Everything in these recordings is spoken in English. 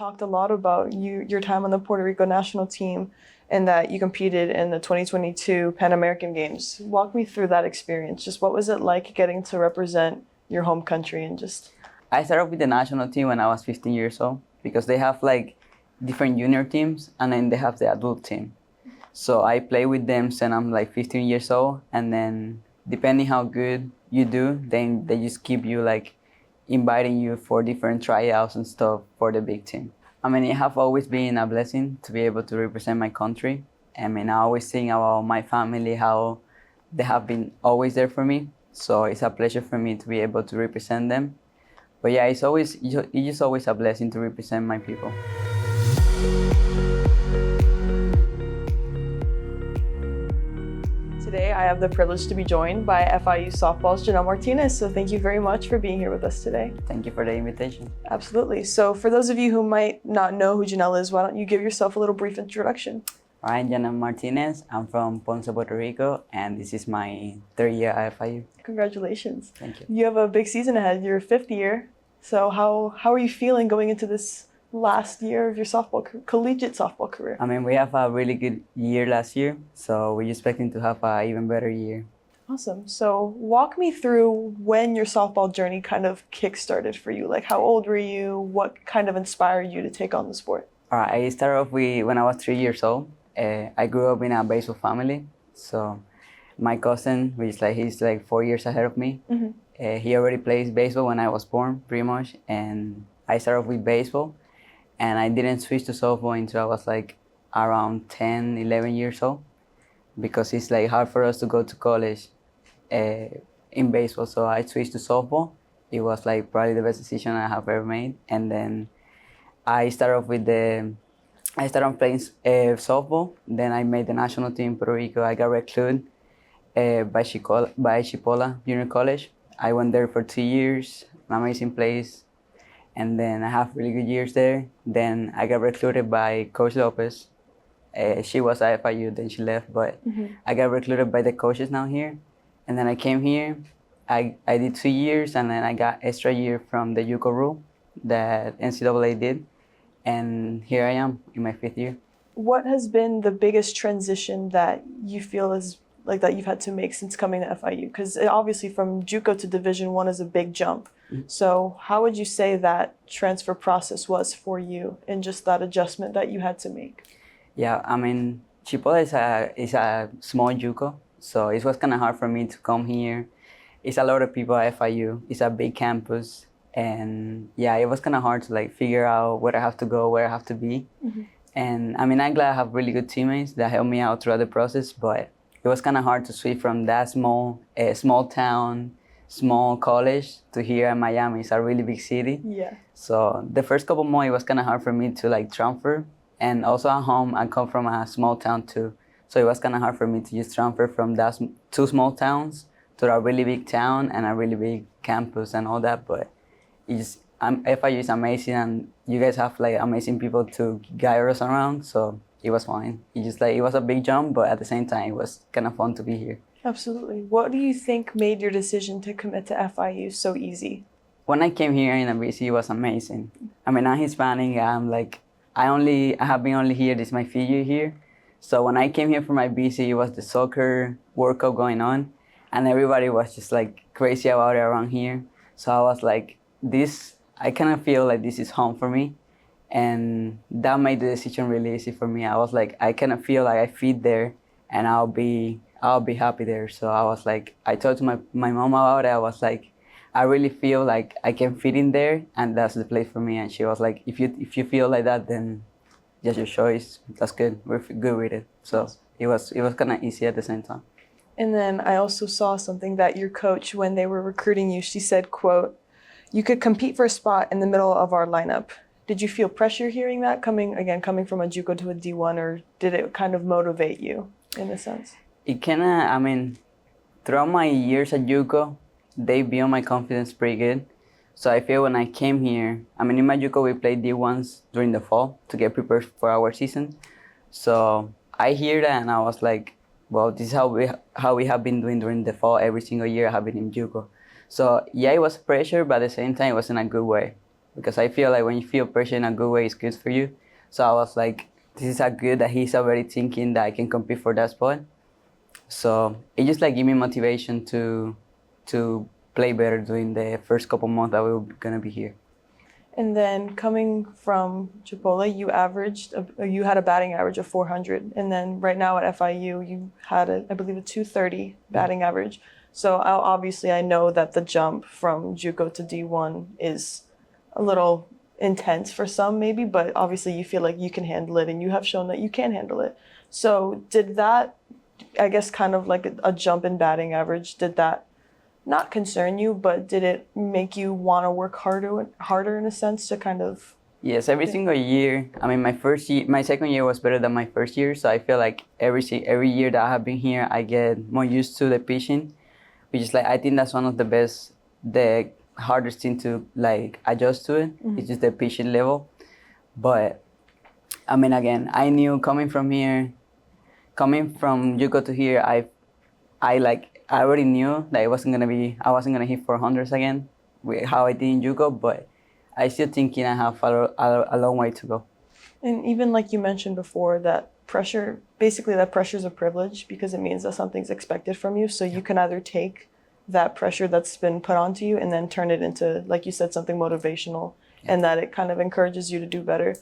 talked a lot about your time on the Puerto Rico national team and that you competed in the 2022 Pan American Games. Walk me through that experience. Just what was it like getting to represent your home country and just... I started with the national team when I was 15 years old because they have like different junior teams and then they have the adult team. So I play with them since I'm like 15 years old, and then depending how good you do, then they just keep you like inviting you for different tryouts and stuff for the big team. I mean, it have always been a blessing to be able to represent my country. I mean, I always think about my family, how they have been always there for me. So it's a pleasure for me to be able to represent them. But yeah, it's just always a blessing to represent my people. Today, I have the privilege to be joined by FIU softball's Janelle Martinez. So thank you very much for being here with us today. Thank you for the invitation. Absolutely. So for those of you who might not know who Janelle is, why don't you give yourself a little brief introduction? I'm Janelle Martinez. I'm from Ponce, Puerto Rico, and this is my third year at FIU. Congratulations. Thank you. You have a big season ahead, your fifth year. So how are you feeling going into this last year of your collegiate softball career? I mean, we have a really good year last year, so we're expecting to have an even better year. Awesome. So walk me through when your softball journey kind of kick-started for you. Like, how old were you? What kind of inspired you to take on the sport? All right, I started off when I was 3 years old. I grew up in a baseball family, so my cousin, he's like 4 years ahead of me, he already plays baseball when I was born, pretty much, and I started off with baseball. And I didn't switch to softball until I was like around 10, 11 years old because it's like hard for us to go to college in baseball. So I switched to softball. It was like probably the best decision I have ever made. And then I started playing softball. Then I made the national team in Puerto Rico. I got recruited by Chipola Junior College. I went there for 2 years, an amazing place. And then I have really good years there. Then I got recruited by Coach Lopez. She was at FIU, then she left, but I got recruited by the coaches now here. And then I came here. I did 2 years, and then I got extra year from the JUCO rule that NCAA did. And here I am in my 5th year. What has been the biggest transition that you feel is like that you've had to make since coming to FIU? Because obviously from JUCO to Division I is a big jump. So how would you say that transfer process was for you and just that adjustment that you had to make? Yeah, I mean, Chipola is a small JUCO, so it was kind of hard for me to come here. It's a lot of people at FIU. It's a big campus. And yeah, it was kind of hard to like figure out where I have to go, where I have to be. And I mean, I'm glad I have really good teammates that helped me out throughout the process, but it was kind of hard to switch from that small town, small college to here in Miami. It's a really big city. Yeah. So the first couple months, it was kind of hard for me to like transfer. And also at home, I come from a small town too. So it was kind of hard for me to just transfer from that 2 small towns to a really big town and a really big campus and all that. But FIU is amazing, and you guys have like amazing people to guide us around. So it was fine. It was a big jump, but at the same time, it was kind of fun to be here. Absolutely. What do you think made your decision to commit to FIU so easy? When I came here in BC, it was amazing. I mean, I'm Hispanic. I have been only here. This is my 5th year here. So when I came here for my BC, it was the soccer World Cup going on, and everybody was just like crazy about it around here. So I was like, I kind of feel like this is home for me. And that made the decision really easy for me. I was like, I kind of feel like I fit there and I'll be happy there. So I was like, I talked to my mom about it. I was like, I really feel like I can fit in there and that's the place for me. And she was like, if you feel like that, then just your choice. That's good. We're good with it. So it was kind of easy at the same time. And then I also saw something that your coach, when they were recruiting you, she said, quote, "You could compete for a spot in the middle of our lineup." Did you feel pressure hearing that coming from a JUCO to a D1, or did it kind of motivate you in a sense? It kind of, I mean, throughout my years at JUCO, they built my confidence pretty good. So I feel when I came here, I mean, in my JUCO, we played D1s during the fall to get prepared for our season. So I hear that and I was like, well, this is how we have been doing during the fall every single year I have been in JUCO. So yeah, it was pressure, but at the same time, it was in a good way. because I feel like when you feel pressure in a good way, it's good for you. So I was like, this is a good that he's already thinking that I can compete for that spot. So it just like give me motivation to play better during the first couple months that we were gonna be here. And then coming from Chipola, you had a batting average of 400, and then right now at FIU you had I believe a 230 batting average. So obviously I know that the jump from JUCO to D1 is a little intense for some maybe, but obviously you feel like you can handle it, and you have shown that you can handle it. So did that, I guess, kind of like a jump in batting average, did that not concern you, but did it make you want to work harder in a sense to kind of? Yes, every single year. I mean, my second year was better than my first year, so I feel like every year that I have been here, I get more used to the pitching, which is like I think that's one of the hardest thing to like adjust to it. It's just the pitching level. But I mean, again, I knew coming from JUCO to here, I already knew that I wasn't gonna hit 400s again with how I did in JUCO, but I still thinking I have a long way to go. And even like you mentioned before, that pressure is a privilege, because it means that something's expected from you. So you can either take that pressure that's been put onto you and then turn it into, like you said, something motivational, and that it kind of encourages you to do better.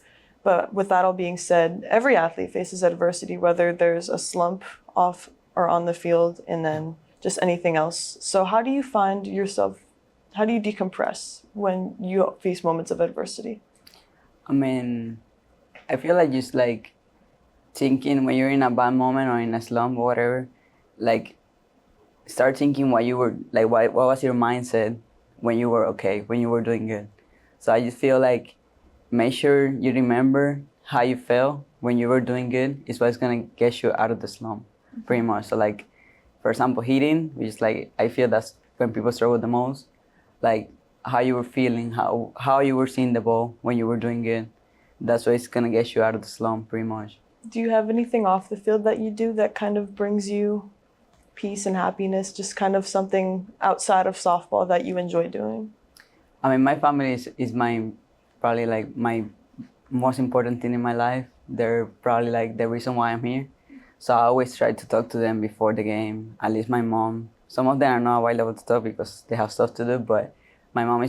But with that all being said, every athlete faces adversity, whether there's a slump off or on the field, and then just anything else. So how do you decompress when you face moments of adversity? I mean, I feel like just like thinking when you're in a bad moment or in a slump or whatever, like start thinking what was your mindset when you were okay, when you were doing good. So I just feel like make sure you remember how you felt when you were doing good is what's gonna get you out of the slump, pretty much. So like, for example, hitting, which is like I feel that's when people struggle the most. Like how you were feeling, how you were seeing the ball when you were doing good. That's what's gonna get you out of the slump, pretty much. Do you have anything off the field that you do that kind of brings you peace and happiness, just kind of something outside of softball that you enjoy doing? I mean, my family is probably like my most important thing in my life. They're probably like the reason why I'm here. So I always try to talk to them before the game, at least my mom. Some of them are not available to talk because they have stuff to do, but my mom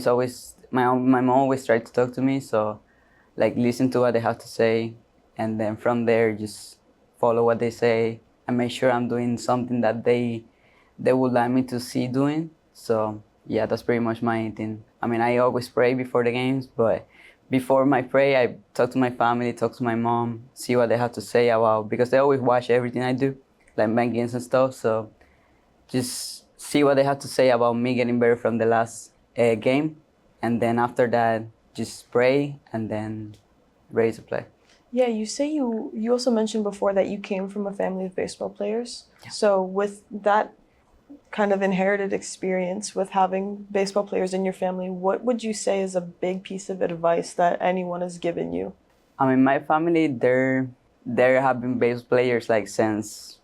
always tries to talk to me, so like listen to what they have to say, and then from there just follow what they say and make sure I'm doing something that they would like me to see doing. So yeah, that's pretty much my thing. I mean, I always pray before the games, but before my pray, I talk to my family, talk to my mom, see what they have to say about, because they always watch everything I do, like my games and stuff. So just see what they have to say about me getting better from the last game, and then after that, just pray and then ready to play. Yeah, you also mentioned before that you came from a family of baseball players. Yeah. So with that kind of inherited experience with having baseball players in your family, what would you say is a big piece of advice that anyone has given you? I mean, my family, there have been baseball players like since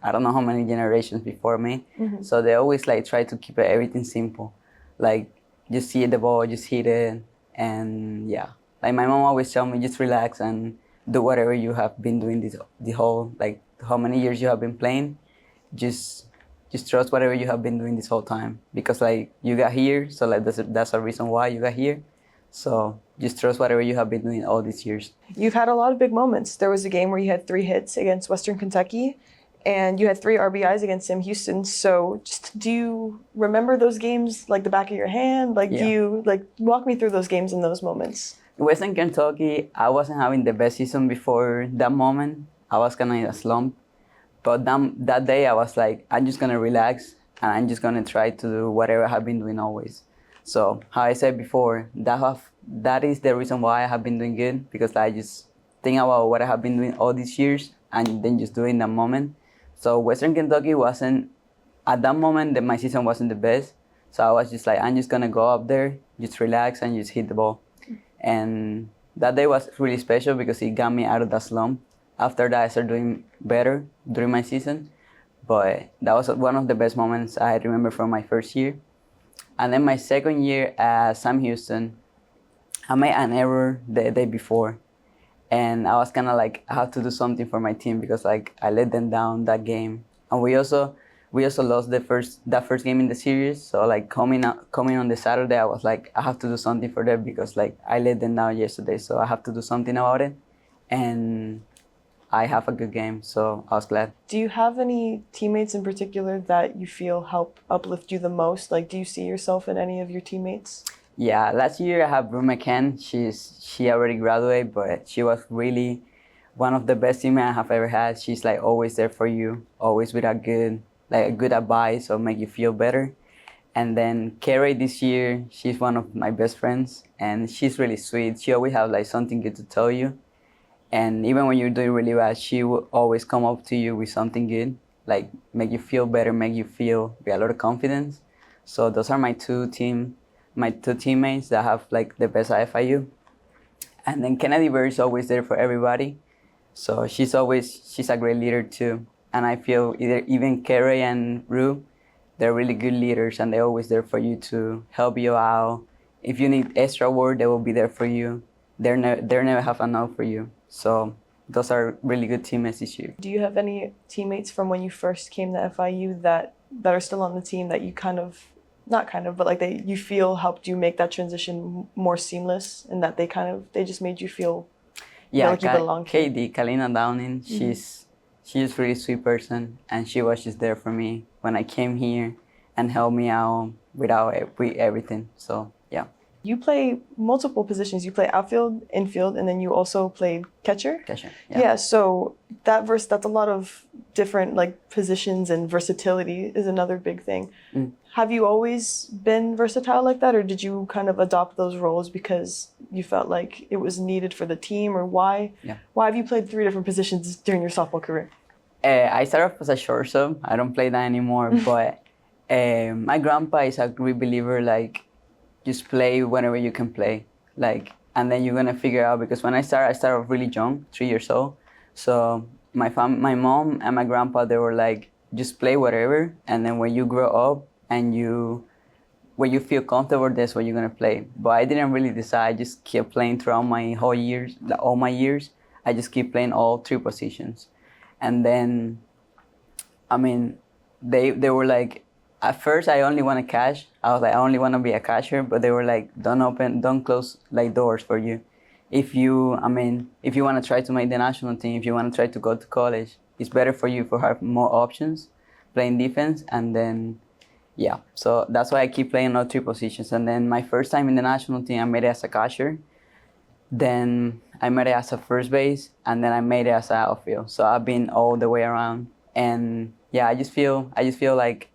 I don't know how many generations before me. Mm-hmm. So they always like try to keep everything simple, like just see the ball, just hit it, and yeah. Like my mom always tell me, just relax and do whatever you have been doing the whole, like how many years you have been playing. Just trust whatever you have been doing this whole time, because like you got here, so like that's a reason why you got here. So just trust whatever you have been doing all these years. You've had a lot of big moments. There was a game where you had 3 hits against Western Kentucky, and you had 3 RBIs against Sam Houston. So just, do you remember those games like the back of your hand? Like, Yeah. do you, like, walk me through those games and those moments? In Western Kentucky, I wasn't having the best season before that moment. I was kind of in a slump. But that day, I was like, I'm just going to relax, and I'm just going to try to do whatever I have been doing always. So, how I said before, that is the reason why I have been doing good, because I just think about what I have been doing all these years and then just do it in that moment. So, Western Kentucky wasn't, at that moment, my season wasn't the best. So, I was just like, I'm just going to go up there, just relax, and just hit the ball. And that day was really special because it got me out of that slump. After that, I started doing better during my season. But that was one of the best moments I remember from my first year. And then my second year at Sam Houston, I made an error the day before, and I was kind of like I have to do something for my team because like I let them down that game, and we also lost that first game in the series. So like coming on the Saturday, I was like I have to do something for them because like I let them down yesterday, so I have to do something about it, and I have a good game, so I was glad. Do you have any teammates in particular that you feel help uplift you the most? Like, do you see yourself in any of your teammates? Yeah, last year I have Rue McCann. She already graduated, but she was really one of the best teammates I have ever had. She's like always there for you, always with a good advice or make you feel better. And then Carrie this year, she's one of my best friends, and she's really sweet. She always have like something good to tell you, and even when you're doing really bad, she will always come up to you with something good, like make you feel better, make you feel with a lot of confidence. So those are my two teammates that have like the best at FIU. And then Kennedy Bird is always there for everybody. So she's a great leader too. And I feel even Carrie and Rue, they're really good leaders and they're always there for you to help you out. If you need extra work, they will be there for you. They're never have enough for you. So those are really good teammates this year. Do you have any teammates from when you first came to FIU that are still on the team that you but like you feel helped you make that transition more seamless, and that they just made you feel like you belong here? KD, Kalina Downing, she's a really sweet person, and she was just there for me when I came here and helped me out with everything. So yeah. You play multiple positions. You play outfield, infield, and then you also played catcher. Catcher. Yeah. So that's a lot of different like positions, and versatility is another big thing. Have you always been versatile like that, or did you kind of adopt those roles because you felt like it was needed for the team, or why? Yeah. Why have you played 3 different positions during your softball career? I started off as a shortstop. I don't play that anymore, but my grandpa is a great believer, like, just play whenever you can play, like, and then you're gonna figure out, because when I started off really young, 3 years old. So my mom and my grandpa, they were like, just play whatever, and then when you grow up and when you feel comfortable, that's what you're gonna play. But I didn't really decide. I just kept playing throughout all my years. I just keep playing all 3 positions, and then, I mean, they were like, at first I only want to catch. I was like, I only want to be a catcher, but they were like, don't close like doors for you. If you want to try to make the national team, if you want to try to go to college, it's better for you to have more options, playing defense, and then, yeah. So that's why I keep playing all 3 positions. And then my first time in the national team, I made it as a catcher. Then I made it as a first base, and then I made it as an outfield. So I've been all the way around, and yeah, I just feel like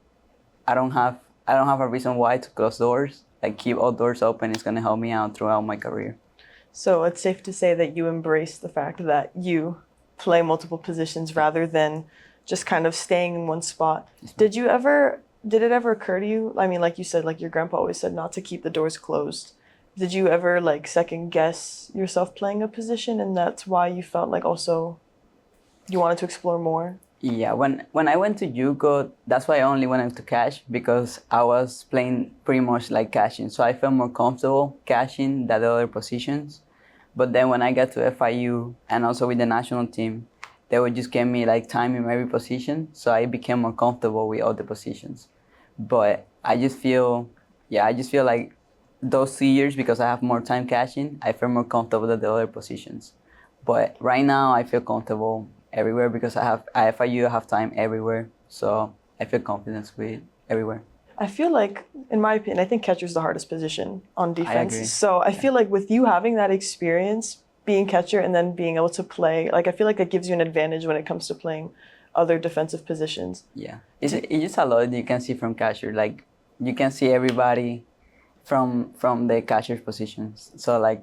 I don't have a reason why to close doors. Like, keep all doors open. It's gonna help me out throughout my career. So it's safe to say that you embrace the fact that you play multiple positions rather than just kind of staying in one spot. Did it ever occur to you? I mean, like you said, like your grandpa always said not to keep the doors closed. Did you ever like second guess yourself playing a position, and that's why you felt like also you wanted to explore more? Yeah, when I went to JUCO, that's why I only wanted to catch, because I was playing pretty much like catching. So I felt more comfortable catching than the other positions. But then when I got to FIU and also with the national team, they would just give me like time in every position. So I became more comfortable with all the positions. But I just feel like those 2 years, because I have more time catching, I feel more comfortable than the other positions. But right now I feel comfortable everywhere because at FIU I have time everywhere. So I feel confidence with everywhere. I feel like, in my opinion, I think catcher's the hardest position on defense. I agree. So I feel like with you having that experience, being catcher and then being able to play, like I feel like that gives you an advantage when it comes to playing other defensive positions. Yeah, it's just a lot you can see from catcher. Like, you can see everybody from the catcher's positions. So like,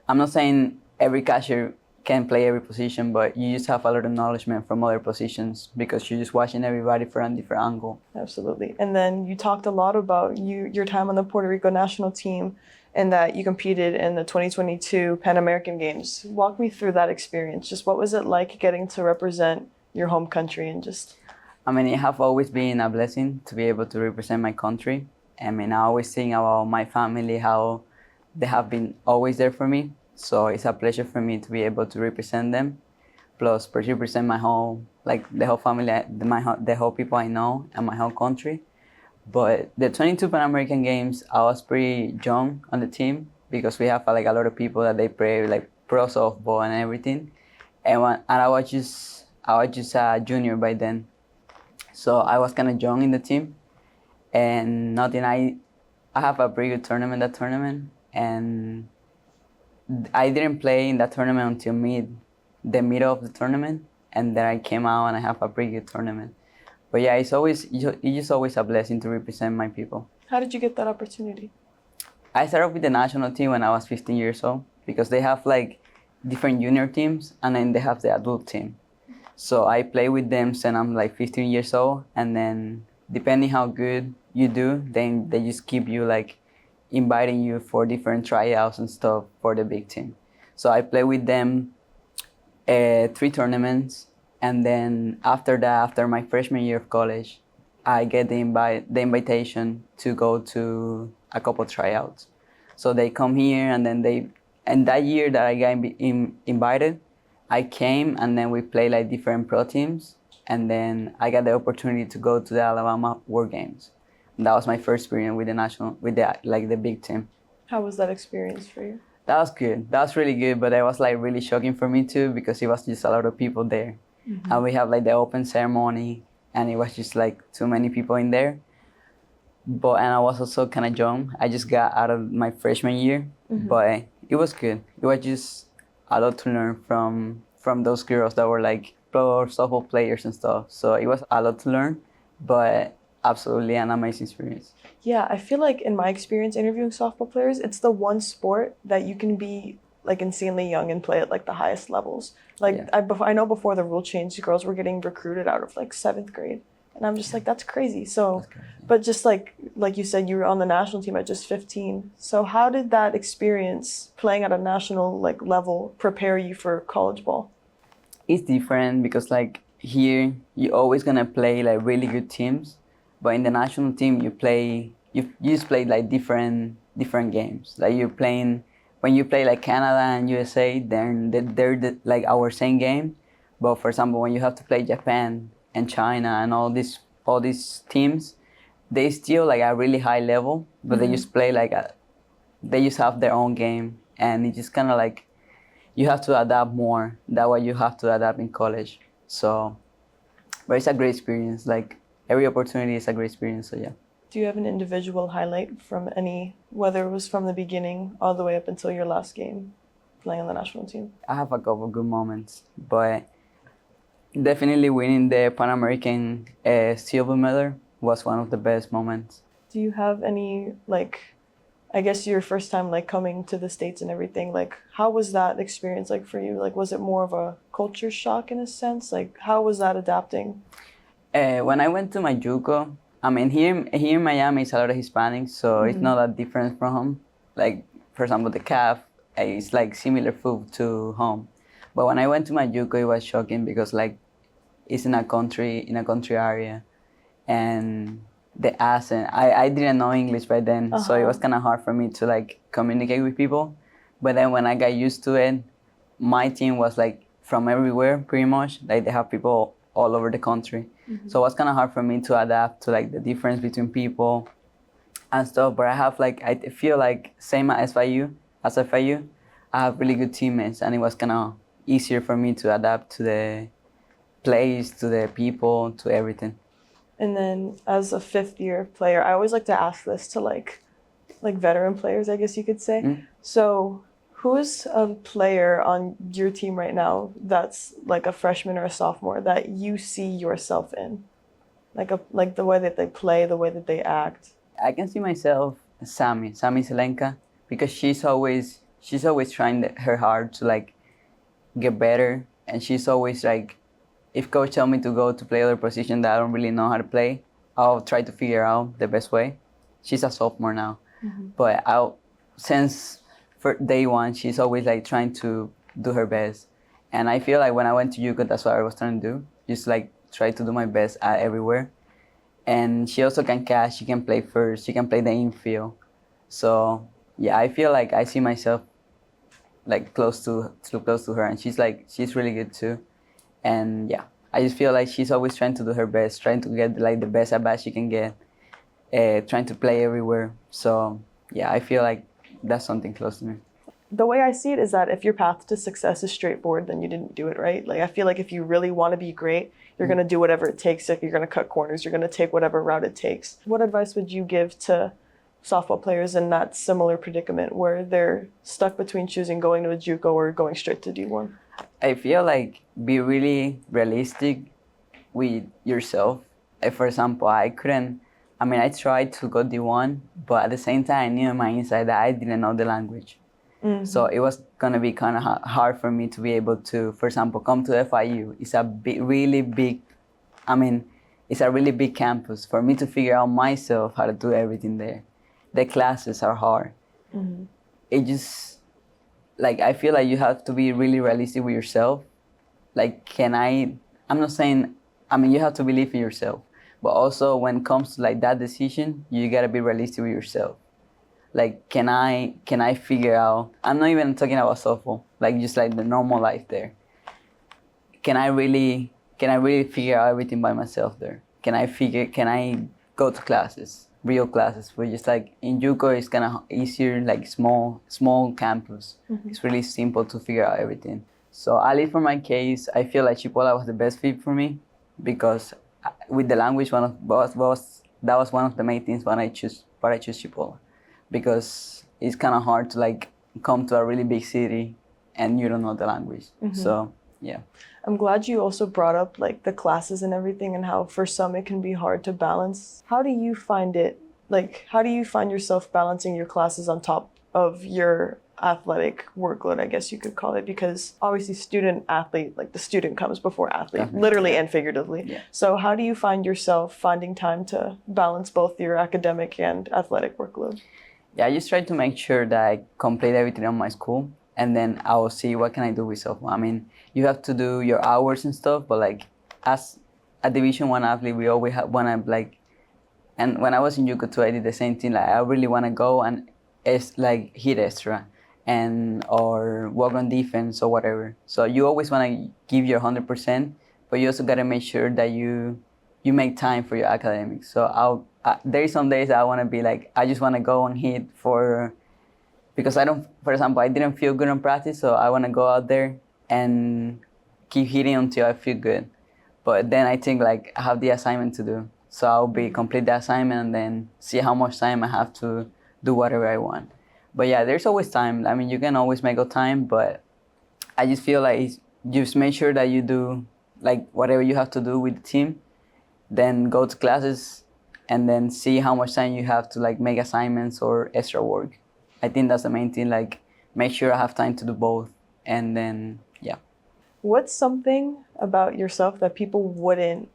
I'm not saying every catcher can play every position, but you just have a lot of knowledge from other positions because you're just watching everybody from a different angle. Absolutely. And then you talked a lot about your time on the Puerto Rico national team, and that you competed in the 2022 Pan American Games. Walk me through that experience. Just what was it like getting to represent your home country, and just... I mean, it have always been a blessing to be able to represent my country. I mean, I always think about my family, how they have been always there for me. So it's a pleasure for me to be able to represent them, plus represent my whole, like the whole family, the whole people I know and my whole country. But the 22 Pan American Games, I was pretty young on the team because we have like a lot of people that they play like pro softball and everything. And I was just a junior by then, so I was kind of young in the team, and nothing. I have a pretty good tournament that tournament, and I didn't play in that tournament until the middle of the tournament, and then I came out and I have a pretty good tournament. But yeah, it's just always a blessing to represent my people. How did you get that opportunity? I started with the national team when I was 15 years old because they have like different junior teams and then they have the adult team. So I play with them since I'm like 15 years old, and then depending how good you do, then they just keep you like inviting you for different tryouts and stuff for the big team. So I play with them 3 tournaments, and then after that, after my freshman year of college, I get the invitation to go to a couple tryouts. So they come here, and then and that year that I got invited, I came, and then we play like different pro teams, and then I got the opportunity to go to the Alabama World Games. And that was my first experience with the big team. How was that experience for you? That was good. That was really good, but it was like really shocking for me too because it was just a lot of people there, and we have like the open ceremony, and it was just like too many people in there. And I was also kind of young. I just got out of my freshman year, but it was good. It was just a lot to learn from those girls that were like pro softball players and stuff. So it was a lot to learn, but absolutely an amazing experience. Yeah, I feel like in my experience interviewing softball players, it's the one sport that you can be like insanely young and play at like the highest levels. Like Yeah. I know before the rule changed, girls were getting recruited out of like 7th grade. And I'm just like, that's crazy. So, That's crazy. but just like you said, you were on the national team at just 15. So how did that experience playing at a national like level prepare you for college ball? It's different because like here you're always gonna play like really good teams, but in the national team you just play like different games. Like you're playing when you play like Canada and USA, then they're like our same game. But for example, when you have to play Japan and China and all these teams, they still like a really high level, but they just play they just have their own game, and it just kind of like you have to adapt more. That way you have to adapt in college. So, but it's a great experience. Like every opportunity is a great experience. So yeah. Do you have an individual highlight from whether it was from the beginning all the way up until your last game playing on the national team? I have a couple good moments, but definitely winning the Pan American silver medal was one of the best moments. Do you have any like, I guess your first time like coming to the States and everything, like how was that experience like for you? Like was it more of a culture shock in a sense? Like how was that adapting? When I went to my JUCO, I mean here in Miami it's a lot of Hispanics, so it's not that different from home. Like for example, the calf is like similar food to home. But when I went to my JUCO, it was shocking because like it's in a country area, and the accent. I didn't know English by then, so it was kind of hard for me to like communicate with people. But then when I got used to it, my team was like from everywhere pretty much. Like they have people all over the country, so it was kind of hard for me to adapt to like the difference between people and stuff. But I feel like same as FIU, I have really good teammates, and it was kind of easier for me to adapt to the place, to the people, to everything. And then as a 5th-year player, I always like to ask this to like veteran players, I guess you could say. So who's a player on your team right now that's like a freshman or a sophomore that you see yourself in? Like the way that they play, the way that they act. I can see myself Sammy Zelenka, because she's always trying her hard to like get better, and she's always like, if coach tell me to go to play other position that I don't really know how to play, I'll try to figure out the best way. She's a sophomore now, but since for day one, she's always like trying to do her best, and I feel like when I went to UCO, that's what I was trying to do, just like try to do my best at everywhere. And she also can catch, she can play first, she can play the infield. So yeah, I feel like I see myself like close to her, and she's really good too. And yeah, I just feel like she's always trying to do her best, trying to get like the best at bat she can get, trying to play everywhere. So yeah, I feel like that's something close to me. The way I see it is that if your path to success is straightforward, then you didn't do it right. Like I feel like if you really want to be great, you're gonna do whatever it takes. If you're gonna cut corners, you're gonna take whatever route it takes. What advice would you give to softball players in that similar predicament where they're stuck between choosing going to a JUCO or going straight to D1? I feel like be really realistic with yourself. For example, I tried to go D1, but at the same time, I knew on my inside that I didn't know the language. Mm-hmm. So it was gonna be kind of hard for me to be able to, for example, come to FIU. It's a really big, it's a really big campus. For me to figure out myself how to do everything there, the classes are hard. Mm-hmm. It just, like, I feel like you have to be really realistic with yourself. Like, I'm not saying, you have to believe in yourself, but also when it comes to like that decision, you gotta be realistic with yourself. Like, can I figure out, I'm not even talking about softball, like just like the normal life there. Can I really figure out everything by myself there? Can I go to classes, real classes? But just like in JUCO, it's kind of easier, like small campus. Mm-hmm. It's really simple to figure out everything. So at least for my case, I feel like Chipola was the best fit for me because with the language, that was one of the main things why I choose Chipola. Because it's kind of hard to like come to a really big city and you don't know the language. Mm-hmm. So yeah. I'm glad you also brought up like the classes and everything and how for some it can be hard to balance. How do you find it? Like, how do you find yourself balancing your classes on top of your athletic workload, I guess you could call it, because obviously student athlete, like the student comes before athlete, Definitely. literally and figuratively. Yeah. So how do you find yourself finding time to balance both your academic and athletic workload? Yeah, I just try to make sure that I complete everything on my school, and then I will see what can I do with softball. You have to do your hours and stuff, but like as a Division I athlete, we always wanna like, and when I was in JUCO too, I did the same thing. Like I really wanna go and it's like hit extra, or work on defense or whatever. So you always wanna give your 100%, but you also gotta make sure that you make time for your academics. So there is some days I want to be like, I just want to go and hit because for example, I didn't feel good on practice, so I want to go out there and keep hitting until I feel good. But then I think like I have the assignment to do. So I'll complete the assignment and then see how much time I have to do whatever I want. But yeah, there's always time. You can always make up time, but I just feel like just make sure that you do like whatever you have to do with the team, then go to classes, and then see how much time you have to like make assignments or extra work. I think that's the main thing, like make sure I have time to do both, and then yeah. What's something about yourself that people wouldn't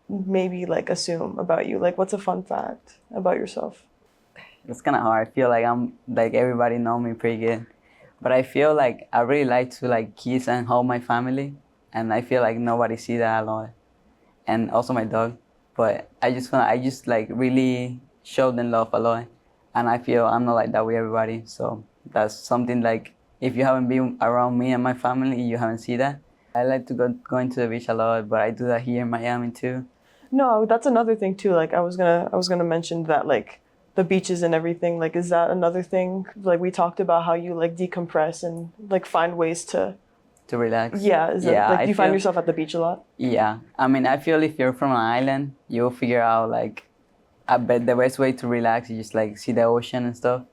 maybe like assume about you? Like what's a fun fact about yourself? It's kind of hard. I feel like I'm like everybody know me pretty good, but I feel like I really like to like kiss and hold my family, and I feel like nobody see that a lot, and also my dog. But I just like really show them love a lot, and I feel I'm not like that with everybody. So that's something like if you haven't been around me and my family, you haven't seen that. I like to going to the beach a lot, but I do that here in Miami too. No, that's another thing too. Like I was gonna mention that like the beaches and everything. Like is that another thing? Like we talked about how you like decompress and like find ways to relax. Yeah, is yeah. That, like do you find yourself at the beach a lot? Yeah, I feel if you're from an island, you'll figure out like I bet the best way to relax is just like see the ocean and stuff.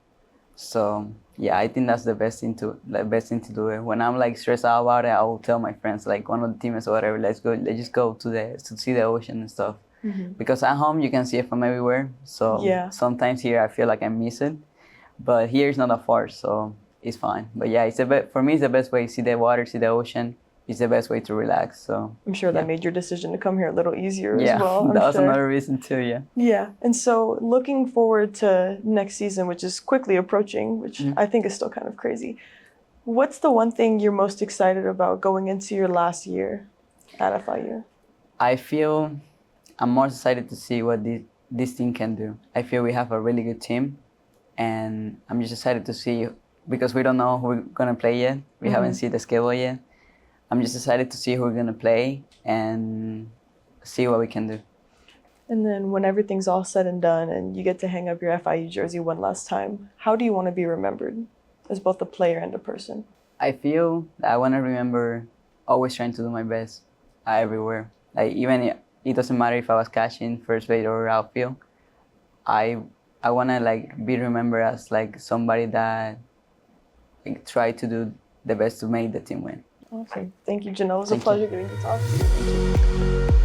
So yeah, I think that's the best thing to do it. When I'm like stressed out about it, I will tell my friends, like one of the teammates or whatever, let's just go to see the ocean and stuff. Mm-hmm. Because at home you can see it from everywhere. So yeah. Sometimes here I feel like I miss it, but here it's not that far, so it's fine. But yeah, for me it's the best way. See the water, see the ocean. It's the best way to relax. So I'm sure that made your decision to come here a little easier as well. That was another reason too. Yeah. Yeah, and so looking forward to next season, which is quickly approaching, which I think is still kind of crazy. What's the one thing you're most excited about going into your last year at FIU? I feel I'm more excited to see what this team can do. I feel we have a really good team, and I'm just excited to see, because we don't know who we're gonna play yet. We haven't seen the schedule yet. I'm just excited to see who we're gonna play and see what we can do. And then when everything's all said and done and you get to hang up your FIU jersey one last time, how do you want to be remembered as both a player and a person? I feel that I want to remember always trying to do my best everywhere. Like even it doesn't matter if I was catching first base or outfield. I want to like be remembered as like somebody that like, tried to do the best to make the team win. Awesome. Thank you, Janelle. It was a Thank you. pleasure getting to talk to you. Thank you.